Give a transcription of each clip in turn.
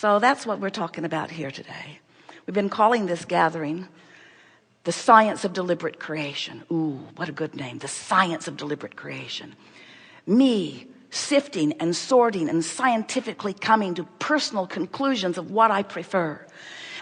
So that's what we're talking about here today. We've been calling this gathering the science of deliberate creation. Ooh, what a good name. The science of deliberate creation. Me sifting and sorting and scientifically coming to personal conclusions of what I prefer,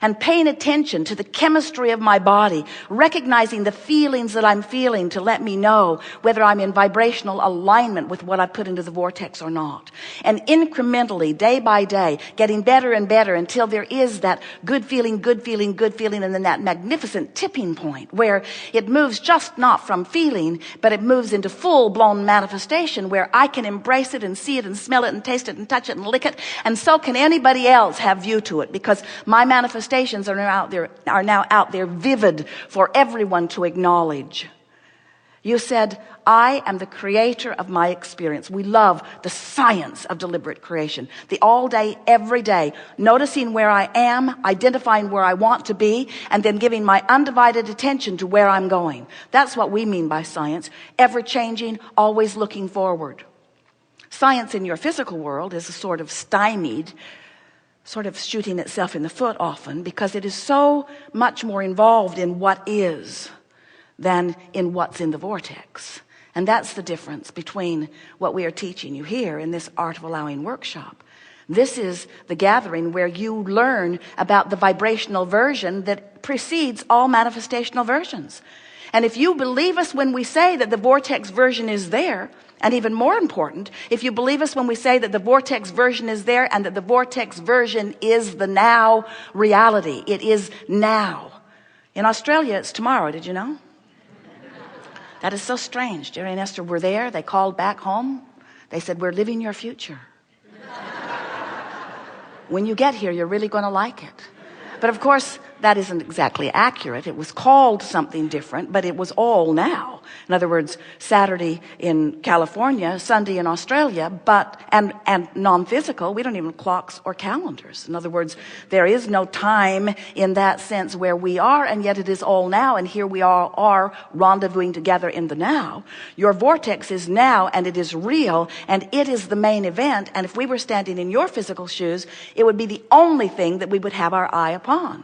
and paying attention to the chemistry of my body, recognizing the feelings that I'm feeling to let me know whether I'm in vibrational alignment with what I put into the vortex or not. And incrementally, day by day, getting better and better until there is that good feeling, good feeling, good feeling, and then that magnificent tipping point where it moves just not from feeling, but it moves into full-blown manifestation where I can embrace it and see it and smell it and taste it and touch it and lick it, and so can anybody else have view to it, because my manifestations are now out there vivid for everyone to acknowledge. You said, I am the creator of my experience. We love the science of deliberate creation. The all day, every day, noticing where I am, identifying where I want to be, and then giving my undivided attention to where I'm going. That's what we mean by science. Ever changing, always looking forward. Science in your physical world is a sort of stymied, sort of shooting itself in the foot often, because it is so much more involved in what is than in what's in the vortex. And that's the difference between what we are teaching you here in this Art of Allowing workshop. This is the gathering where you learn about the vibrational version that precedes all manifestational versions. And if you believe us when we say that the vortex version is there, and even more important, if you believe us when we say that the vortex version is there and that the vortex version is the now reality, it is now. In Australia, it's tomorrow. Did you know? That is so strange. Jerry and Esther were there. They called back home. They said, we're living your future. When you get here, you're really going to like it. But of course, that isn't exactly accurate. It was called something different, but it was all now. In other words, Saturday in California, Sunday in Australia, and non-physical. We don't even have clocks or calendars. In other words, there is no time in that sense where we are, and yet it is all now, and here we all are rendezvousing together in the now. Your vortex is now, and it is real, and it is the main event. And if we were standing in your physical shoes, it would be the only thing that we would have our eye upon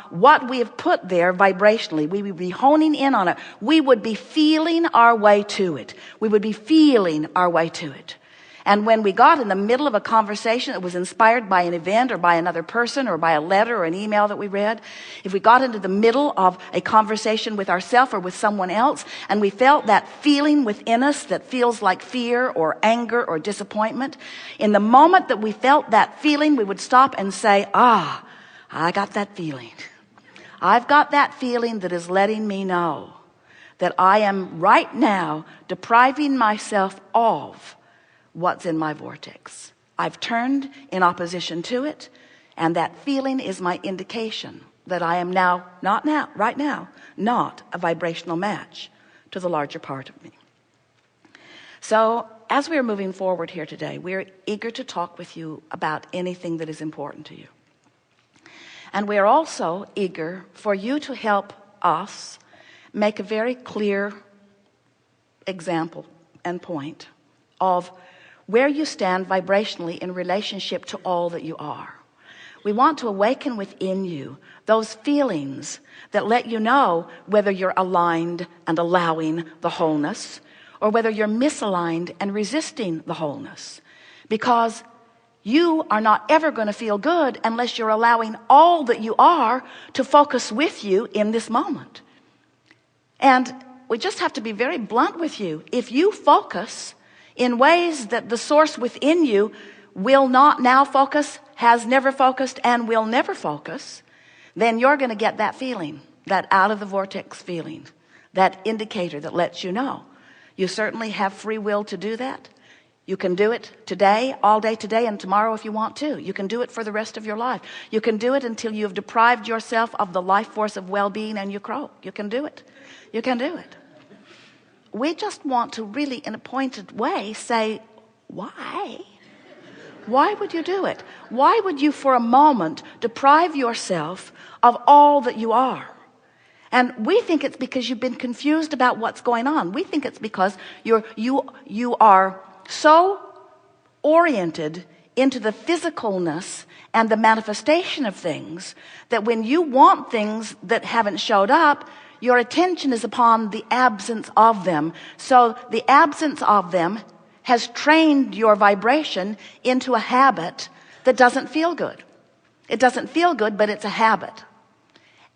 what we have put there vibrationally. We would be honing in on it. We would be feeling our way to it. We would be feeling our way to it. And when we got in the middle of a conversation that was inspired by an event or by another person or by a letter or an email that we read, if we got into the middle of a conversation with ourselves or with someone else, and we felt that feeling within us that feels like fear or anger or disappointment, in the moment that we felt that feeling, we would stop and say, I got that feeling. I've got that feeling that is letting me know that I am right now depriving myself of what's in my vortex. I've turned in opposition to it, and that feeling is my indication that I am right now, not a vibrational match to the larger part of me. So as we're moving forward here today, we're eager to talk with you about anything that is important to you. And we're also eager for you to help us make a very clear example and point of where you stand vibrationally in relationship to all that you are. We want to awaken within you those feelings that let you know whether you're aligned and allowing the wholeness, or whether you're misaligned and resisting the wholeness. Because you are not ever going to feel good unless you're allowing all that you are to focus with you in this moment. And we just have to be very blunt with you. If you focus in ways that the source within you will not now focus, has never focused, and will never focus, then you're going to get that feeling, that out of the vortex feeling, that indicator that lets you know. You certainly have free will to do that. You can do it today, all day today, and tomorrow if you want to. You can do it for the rest of your life. You can do it until you have deprived yourself of the life force of well-being and you croak. You can do it. You can do it. We just want to really, in a pointed way, say, why? Why would you do it? Why would you for a moment deprive yourself of all that you are? And we think it's because you've been confused about what's going on. We think it's because you are so oriented into the physicalness and the manifestation of things, that when you want things that haven't showed up, your attention is upon the absence of them. So the absence of them has trained your vibration into a habit that doesn't feel good. It doesn't feel good, but it's a habit.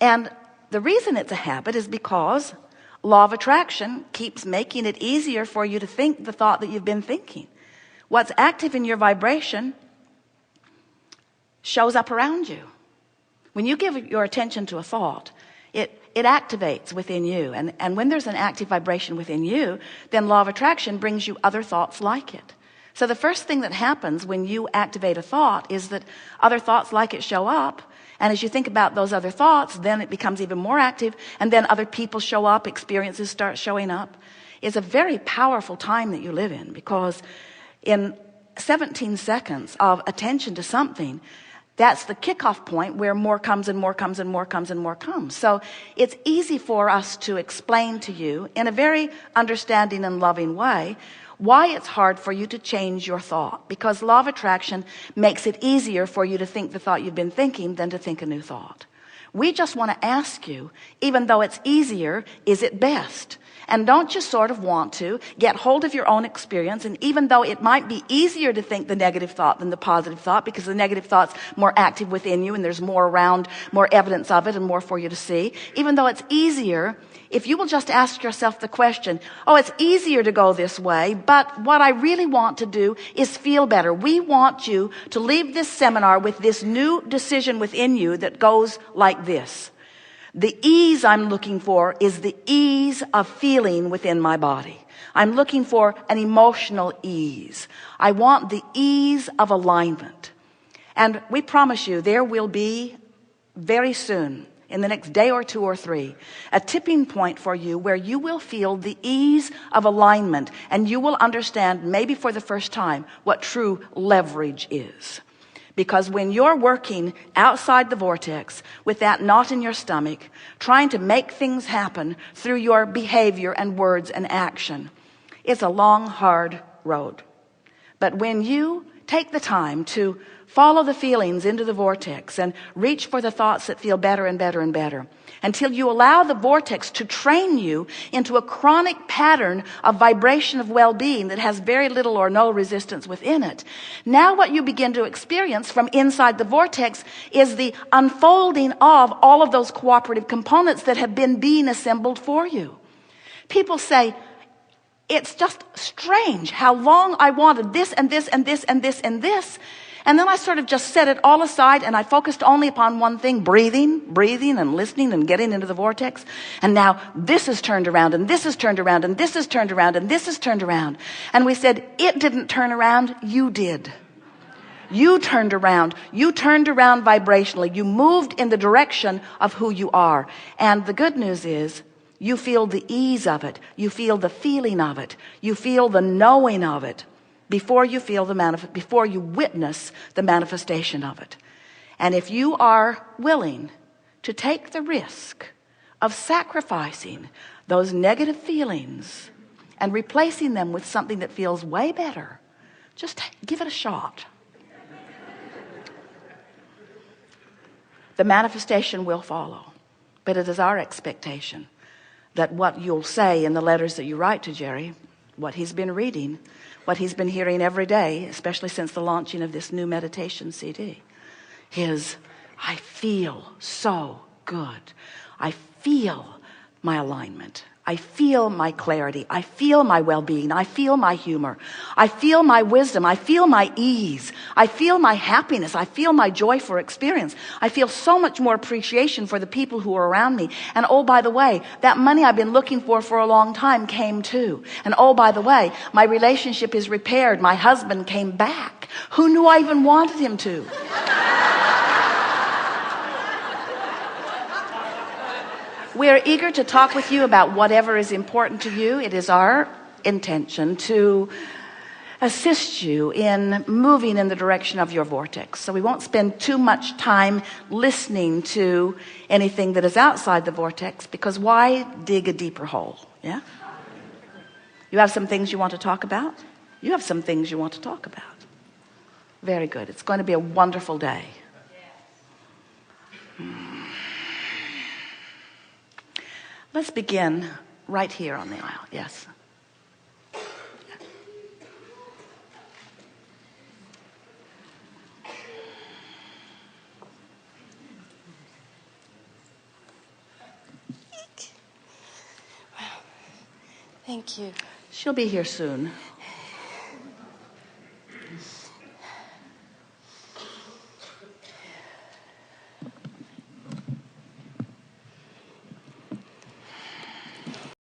And the reason it's a habit is because law of attraction keeps making it easier for you to think the thought that you've been thinking. What's active in your vibration shows up around you. When you give your attention to a thought, it activates within you. And when there's an active vibration within you, then law of attraction brings you other thoughts like it. So the first thing that happens when you activate a thought is that other thoughts like it show up. And as you think about those other thoughts, then it becomes even more active. And then other people show up, experiences start showing up. It's a very powerful time that you live in, because in 17 seconds of attention to something, that's the kickoff point where more comes and more comes and more comes and more comes. So it's easy for us to explain to you in a very understanding and loving way why it's hard for you to change your thought, because law of attraction makes it easier for you to think the thought you've been thinking than to think a new thought. We just want to ask you, even though it's easier, is it best? And don't you sort of want to get hold of your own experience? And even though it might be easier to think the negative thought than the positive thought, because the negative thought's more active within you and there's more around, more evidence of it and more for you to see, even though it's easier, if you will just ask yourself the question, oh, it's easier to go this way, but what I really want to do is feel better. We want you to leave this seminar with this new decision within you that goes like this. The ease I'm looking for is the ease of feeling within my body. I'm looking for an emotional ease. I want the ease of alignment. And we promise you there will be very soon, in the next day or two or three, a tipping point for you where you will feel the ease of alignment, and you will understand, maybe for the first time, what true leverage is. Because when you're working outside the vortex with that knot in your stomach, trying to make things happen through your behavior and words and action, it's a long, hard road. But when you take the time to follow the feelings into the vortex and reach for the thoughts that feel better and better and better, until you allow the vortex to train you into a chronic pattern of vibration of well-being that has very little or no resistance within it. Now what you begin to experience from inside the vortex is the unfolding of all of those cooperative components that have been being assembled for you. People say, it's just strange how long I wanted this and this and this and this and this. And then I sort of just set it all aside and I focused only upon one thing, breathing and listening and getting into the vortex. And now this is turned around and this is turned around and this is turned around and this is turned around. And we said, it didn't turn around, you did. You turned around. You turned around vibrationally. You moved in the direction of who you are. And the good news is, you feel the ease of it. You feel the feeling of it. You feel the knowing of it before you feel before you witness the manifestation of it. And if you are willing to take the risk of sacrificing those negative feelings and replacing them with something that feels way better, just give it a shot. The manifestation will follow, but it is our expectation that what you'll say in the letters that you write to Jerry, what he's been reading, what he's been hearing every day, especially since the launching of this new meditation CD, is, I feel so good. I feel my alignment. I feel my clarity. I feel my well-being. I feel my humor. I feel my wisdom. I feel my ease. I feel my happiness. I feel my joy for experience. I feel so much more appreciation for the people who are around me. And oh, by the way, that money I've been looking for a long time came too. And oh, by the way, my relationship is repaired. My husband came back. Who knew I even wanted him to? We are eager to talk with you about whatever is important to you. It is our intention to assist you in moving in the direction of your vortex. So we won't spend too much time listening to anything that is outside the vortex, because why dig a deeper hole? Yeah? You have some things you want to talk about? You have some things you want to talk about. Very good. It's going to be a wonderful day. Let's begin right here on the aisle. Yes. Thank you. She'll be here soon.